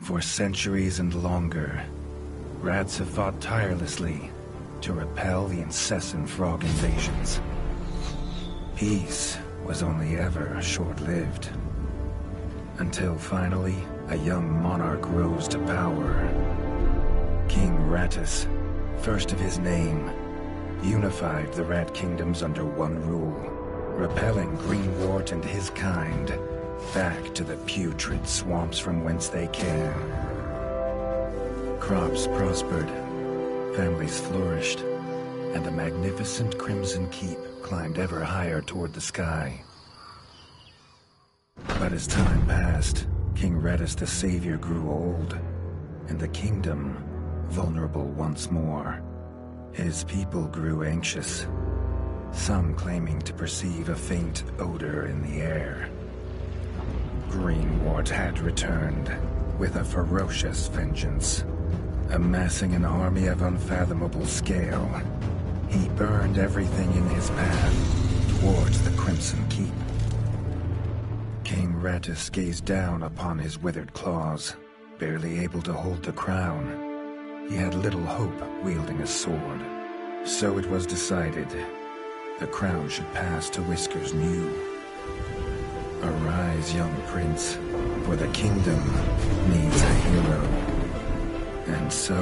For centuries and longer, rats have fought tirelessly to repel the incessant frog invasions. Peace was only ever short-lived. Until finally, a young monarch rose to power. King Rattus, first of his name, unified the rat kingdoms under one rule, repelling Greenwort and his kind back to the putrid swamps from whence they came. Crops prospered, families flourished, and the magnificent Crimson Keep climbed ever higher toward the sky. But as time passed, King Rattus the Savior grew old, and the kingdom vulnerable once more. His people grew anxious, some claiming to perceive a faint odor in the air. Greenwort had returned with a ferocious vengeance. Amassing an army of unfathomable scale, he burned everything in his path towards the Crimson Keep. King Rattus gazed down upon his withered claws, barely able to hold the crown. He had little hope wielding a sword. So it was decided the crown should pass to Whiskers New. Arise, young prince, for the kingdom needs a hero. And so,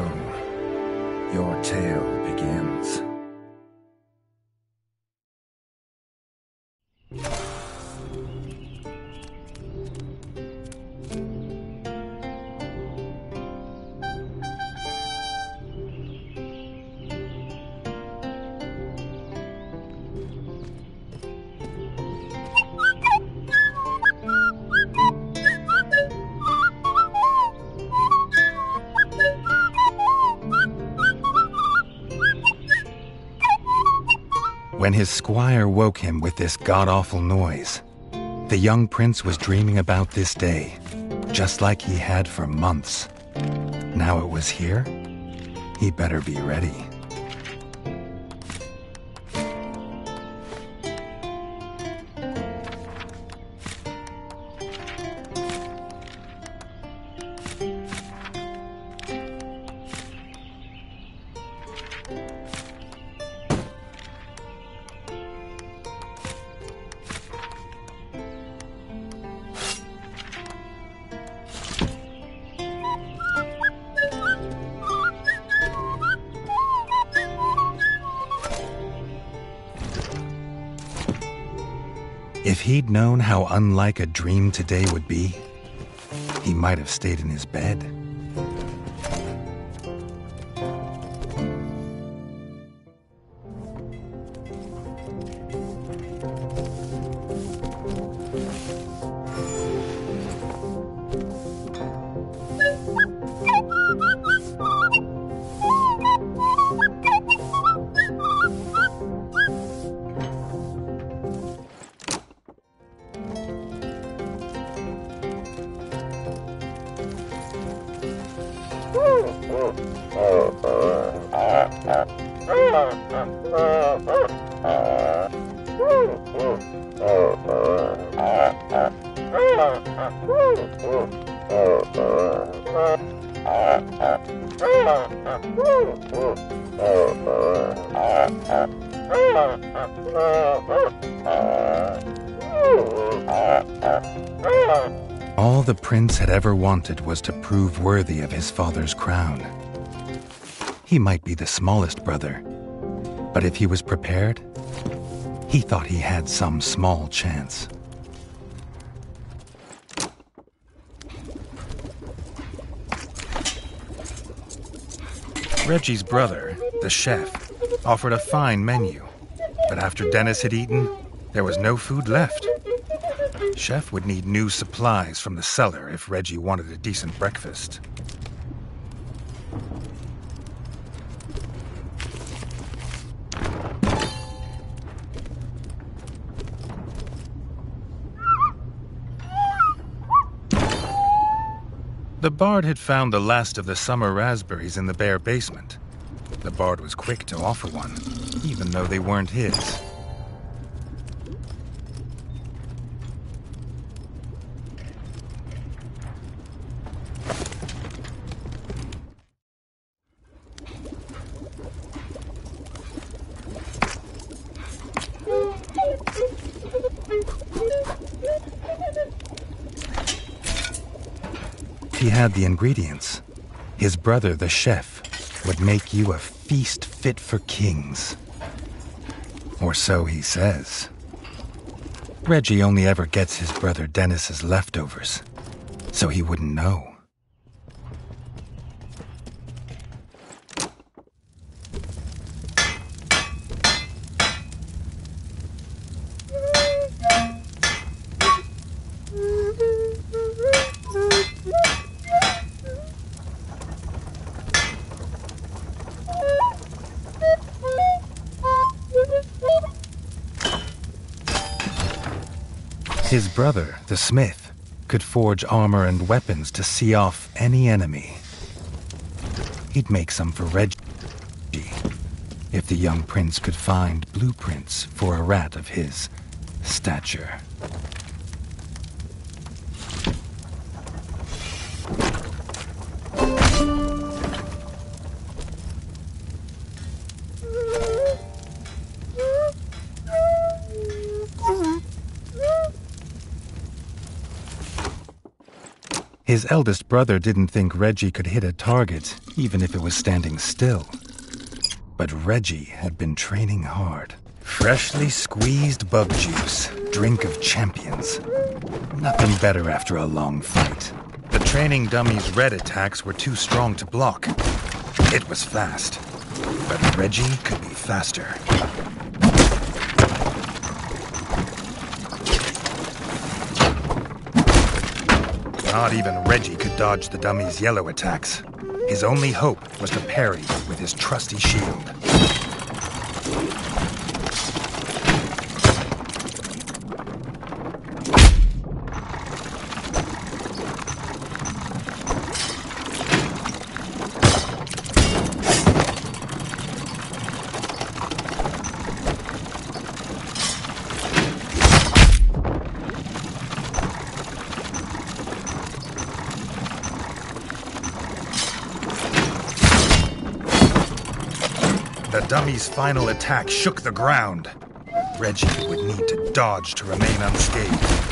your tale begins. When his squire woke him with this god-awful noise, the young prince was dreaming about this day, just like he had for months. Now it was here, he better be ready. If he'd known how unlike a dream today would be, he might have stayed in his bed. All the prince had ever wanted was to prove worthy of his father's crown. He might be the smallest brother, but if he was prepared, he thought he had some small chance. Reggie's brother, the chef, offered a fine menu, but after Dennis had eaten, there was no food left. Chef would need new supplies from the cellar if Reggie wanted a decent breakfast. The bard had found the last of the summer raspberries in the bare basement. The bard was quick to offer one, even though they weren't his. If he had the ingredients, his brother, the chef, would make you a feast fit for kings. Or so he says. Reggie only ever gets his brother Dennis's leftovers, so he wouldn't know. His brother, the smith, could forge armor and weapons to see off any enemy. He'd make some for Reggie, if the young prince could find blueprints for a rat of his stature. His eldest brother didn't think Reggie could hit a target, even if it was standing still. But Reggie had been training hard. Freshly squeezed bug juice, drink of champions. Nothing better after a long fight. The training dummy's red attacks were too strong to block. It was fast, but Reggie could be faster. Not even Reggie could dodge the dummy's yellow attacks. His only hope was to parry with his trusty shield. The dummy's final attack shook the ground. Reggie would need to dodge to remain unscathed.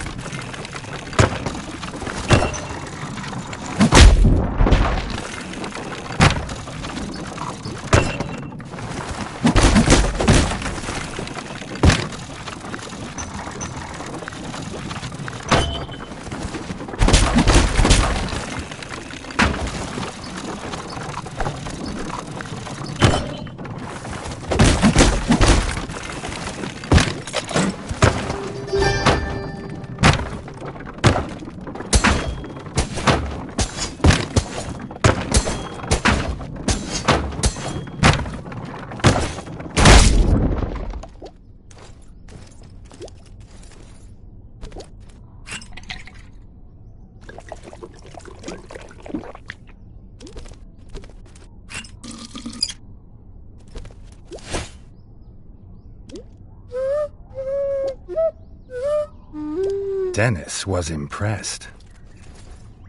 Dennis was impressed.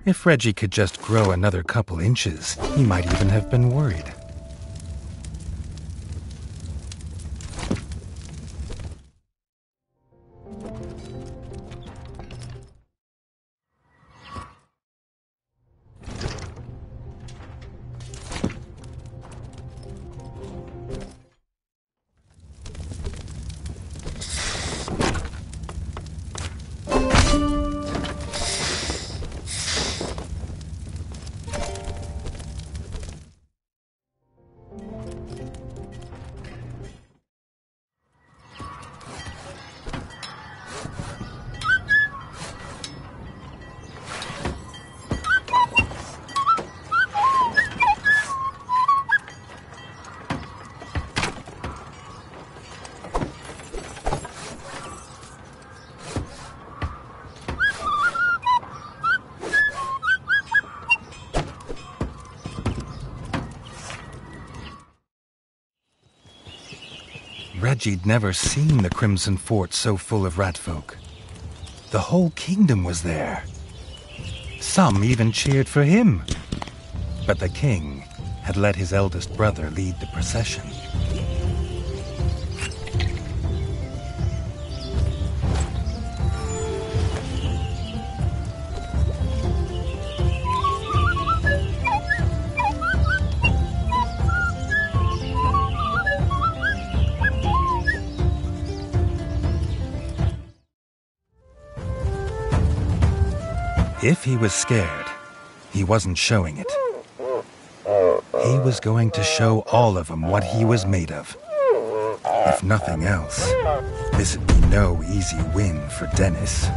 If Reggie could just grow another couple inches, he might even have been worried. Reggie'd never seen the Crimson Fort so full of ratfolk. The whole kingdom was there. Some even cheered for him. But the king had let his eldest brother lead the procession. If he was scared, he wasn't showing it. He was going to show all of them what he was made of. If nothing else, this'd be no easy win for Dennis.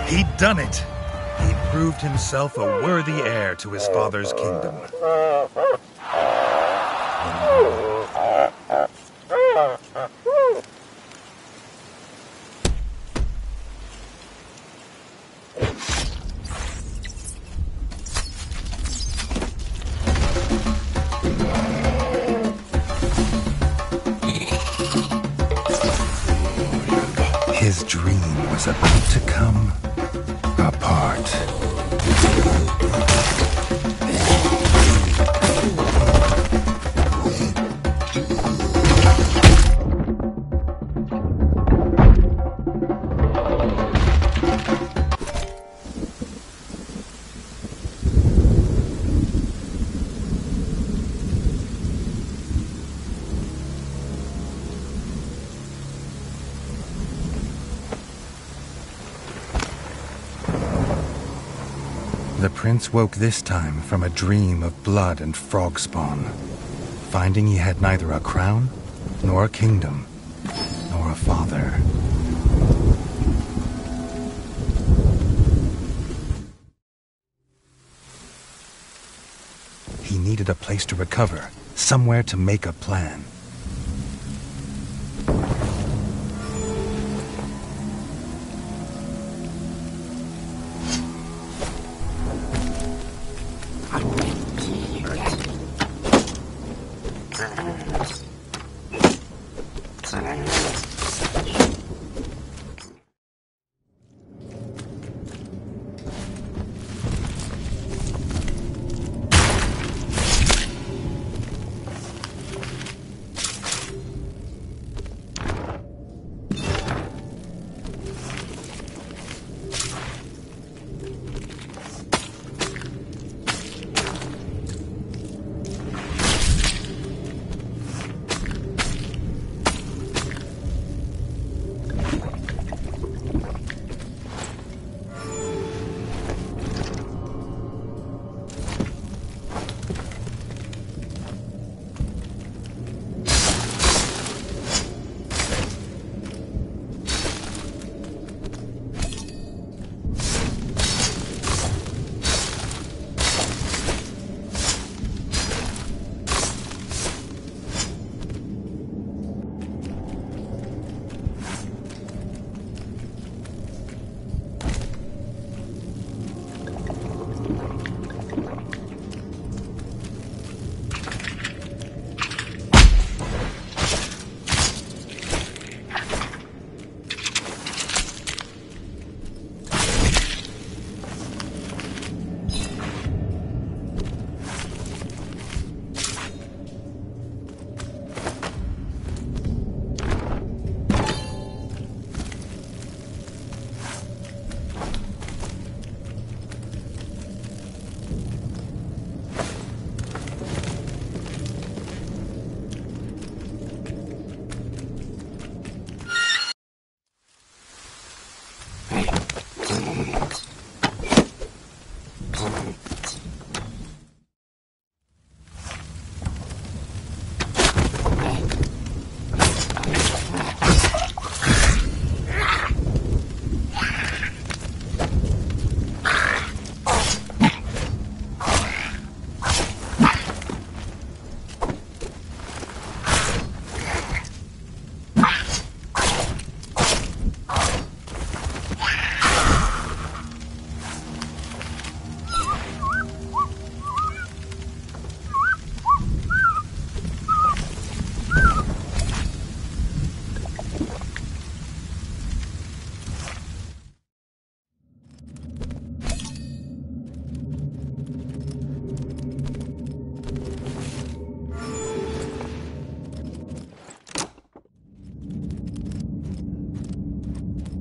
He'd done it. He'd proved himself a worthy heir to his father's kingdom. His dream was about to come apart. The prince woke this time from a dream of blood and frog spawn, finding he had neither a crown, nor a kingdom, nor a father. He needed a place to recover, somewhere to make a plan.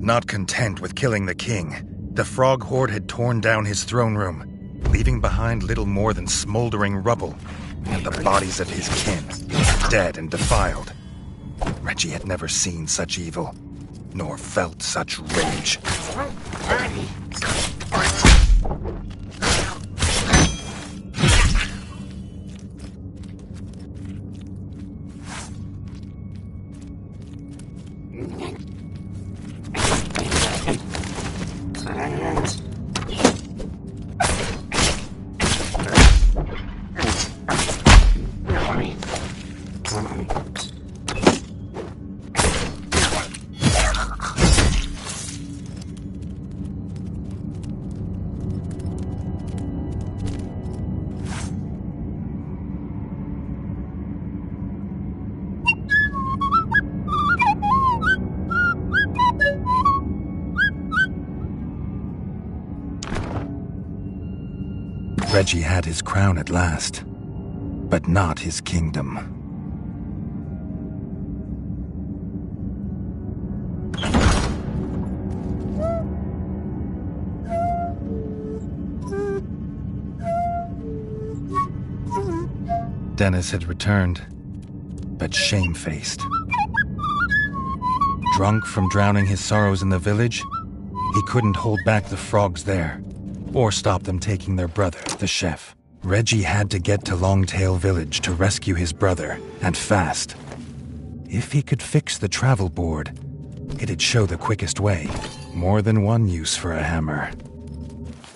Not content with killing the king, the frog horde had torn down his throne room, leaving behind little more than smoldering rubble and the bodies of his kin, dead and defiled. Reggie had never seen such evil, nor felt such rage. Reggie had his crown at last, but not his kingdom. Dennis had returned, but shamefaced. Drunk from drowning his sorrows in the village, he couldn't hold back the frogs there, or stop them taking their brother, the chef. Reggie had to get to Longtail Village to rescue his brother, and fast. If he could fix the travel board, it'd show the quickest way. More than one use for a hammer.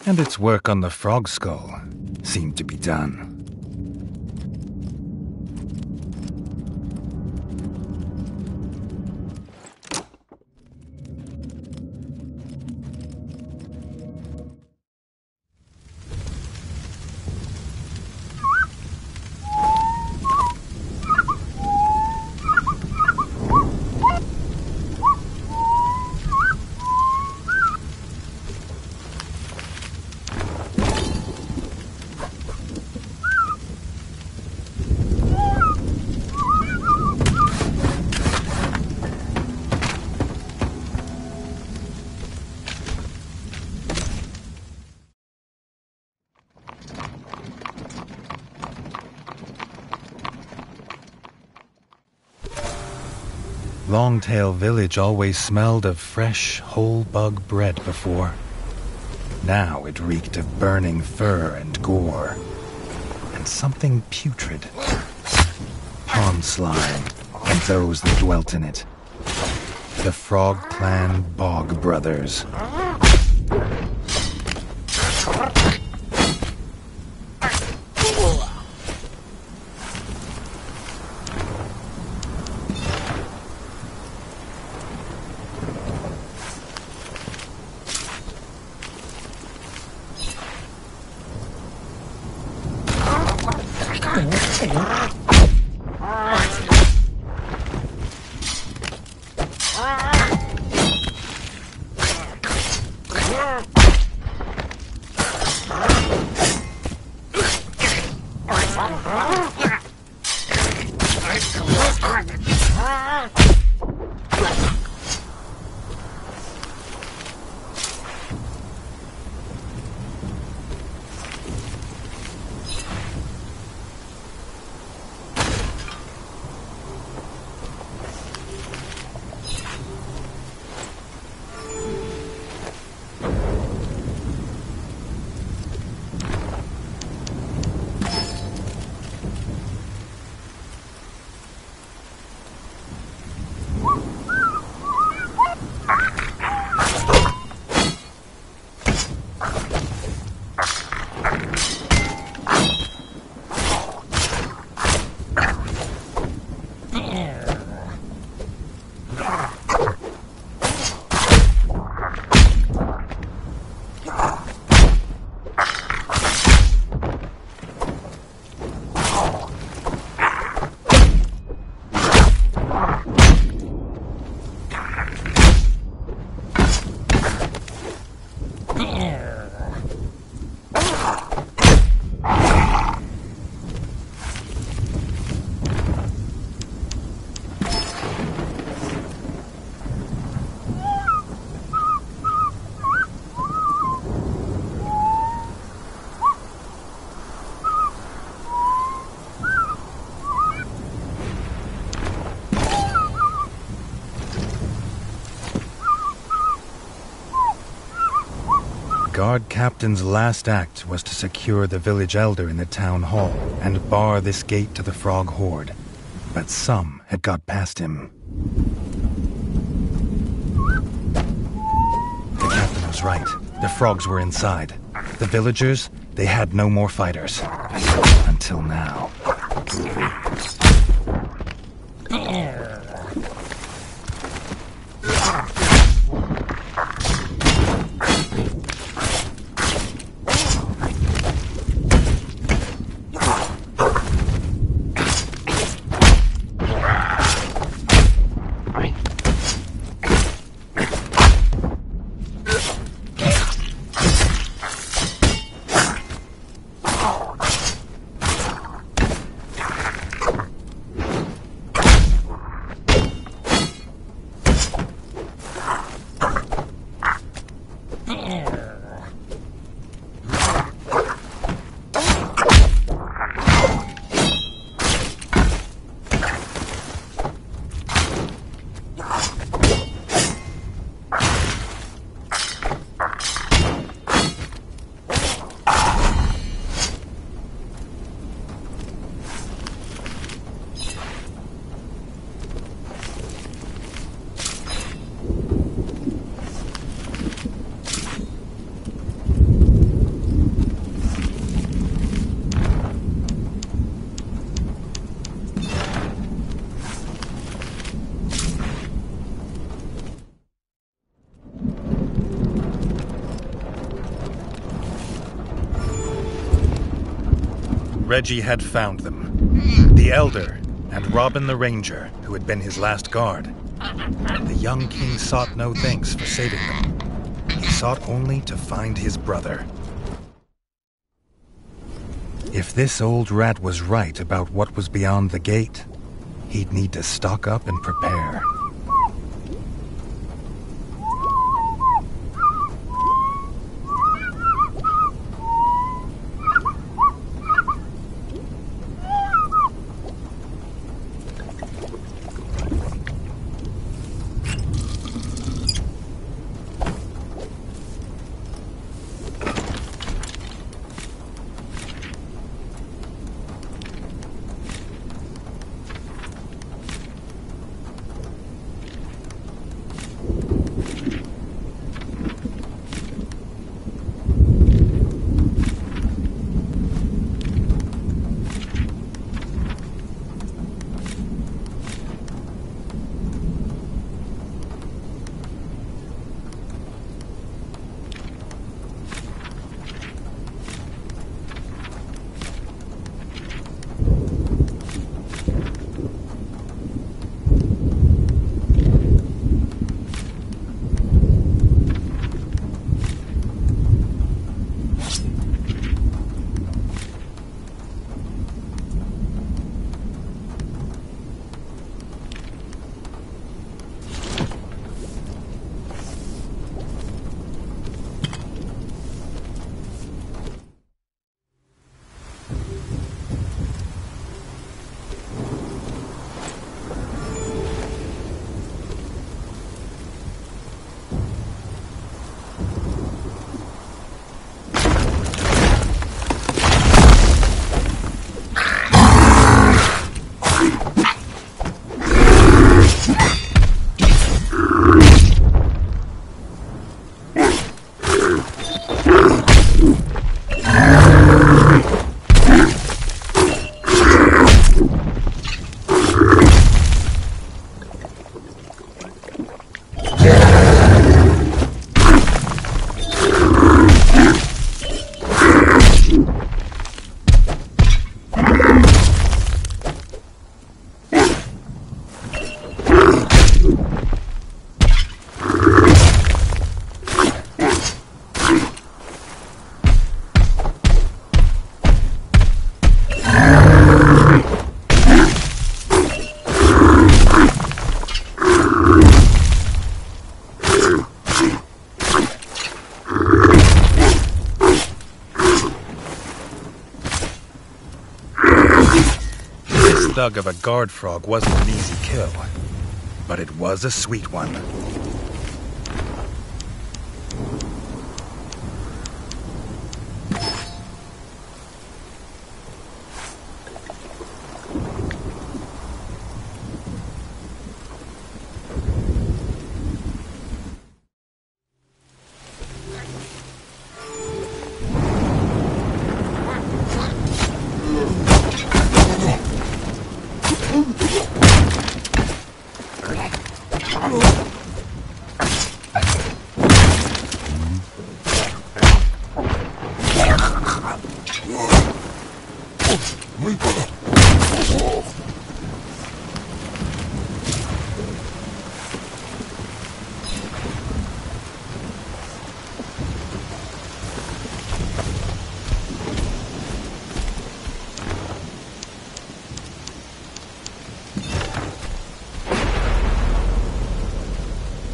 And its work on the frog skull seemed to be done. Longtail Village always smelled of fresh, whole bug bread before. Now it reeked of burning fur and gore, and something putrid. Pond slime, and those that dwelt in it. The Frog Clan Bog Brothers. guard captain's last act was to secure the village elder in the town hall and bar this gate to the frog horde. But some had got past him. The captain was right. The frogs were inside. The villagers, they had no more fighters. Until now. Reggie had found them. The Elder and Robin the Ranger, who had been his last guard. The young king sought no thanks for saving them. He sought only to find his brother. If this old rat was right about what was beyond the gate, he'd need to stock up and prepare. Thug of a guard frog wasn't an easy kill, but it was a sweet one.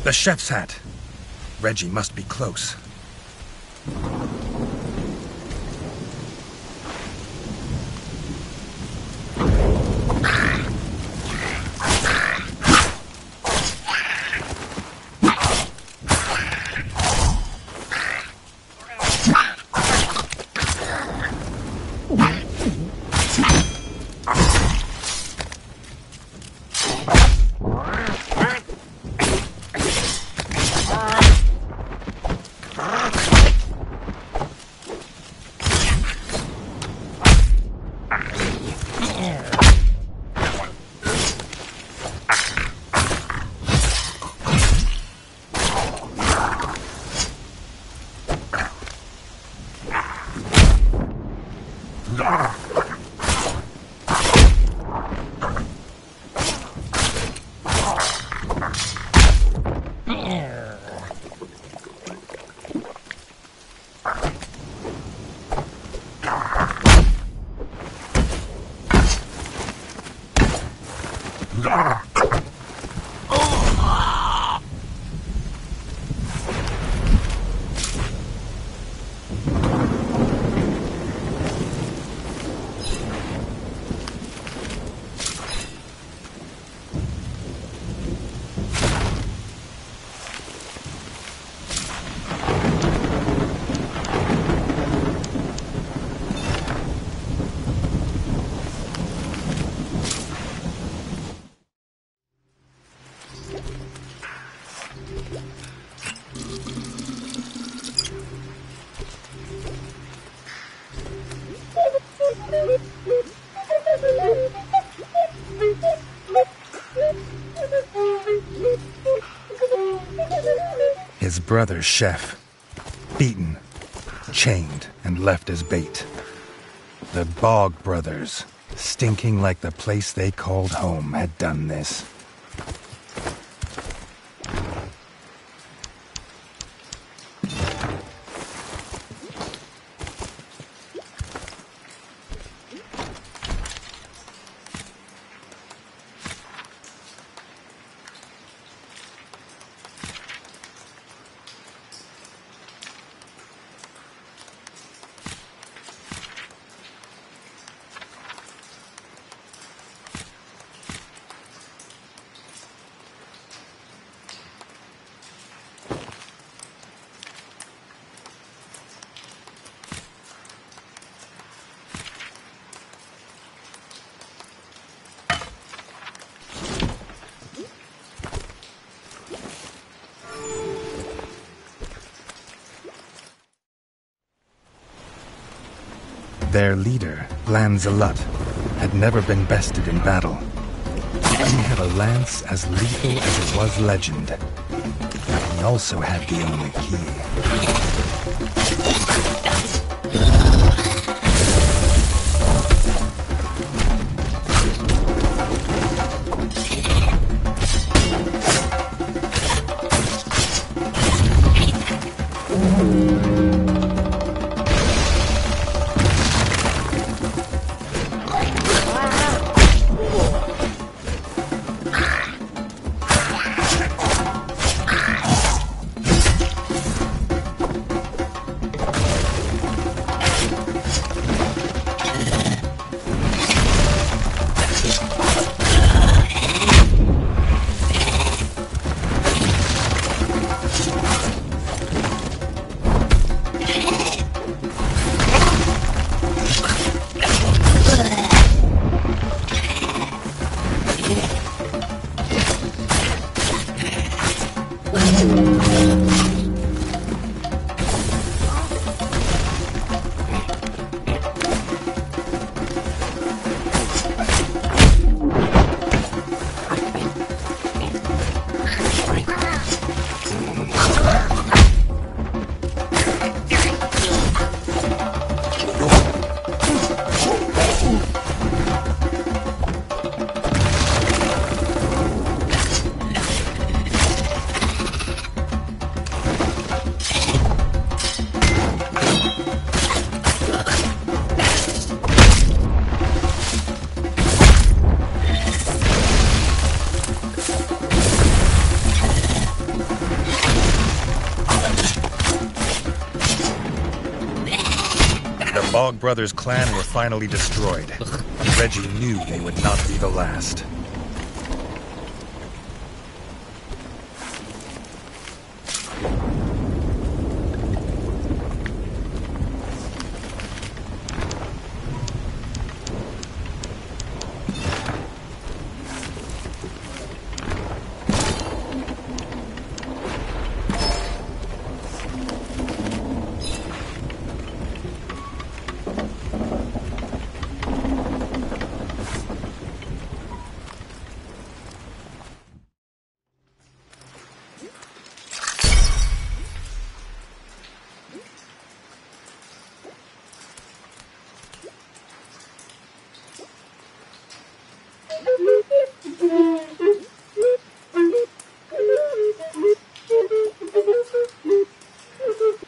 The chef's hat. Reggie must be close. His brother, Chef, beaten, chained, and left as bait. The Bog brothers, stinking like the place they called home, had done this. Their leader, Lanzalut, had never been bested in battle. He had a lance as lethal as it was legend. He also had the only key. Bog Brothers clan were finally destroyed. Reggie knew they would not be the last.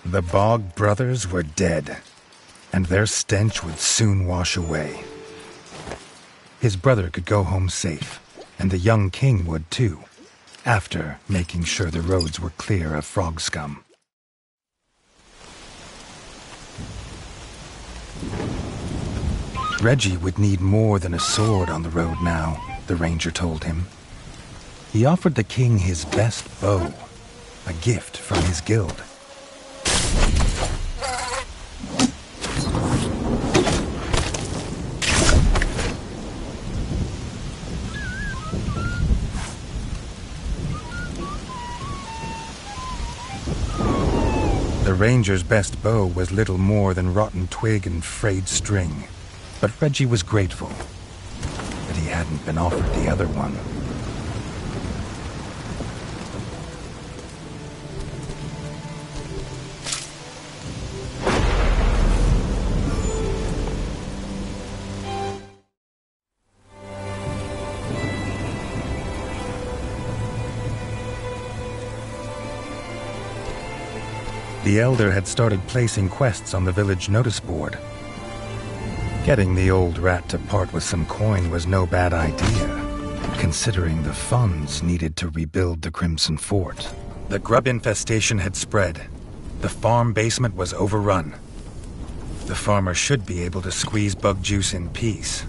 The Bog Brothers were dead, and their stench would soon wash away. His brother could go home safe, and the young king would too, after making sure the roads were clear of frog scum. Reggie would need more than a sword on the road now, the ranger told him. He offered the king his best bow, a gift from his guild. The ranger's best bow was little more than rotten twig and frayed string, but Reggie was grateful that he hadn't been offered the other one. The elder had started placing quests on the village notice board. Getting the old rat to part with some coin was no bad idea, considering the funds needed to rebuild the Crimson Fort. The grub infestation had spread. The farm basement was overrun. The farmer should be able to squeeze bug juice in peace,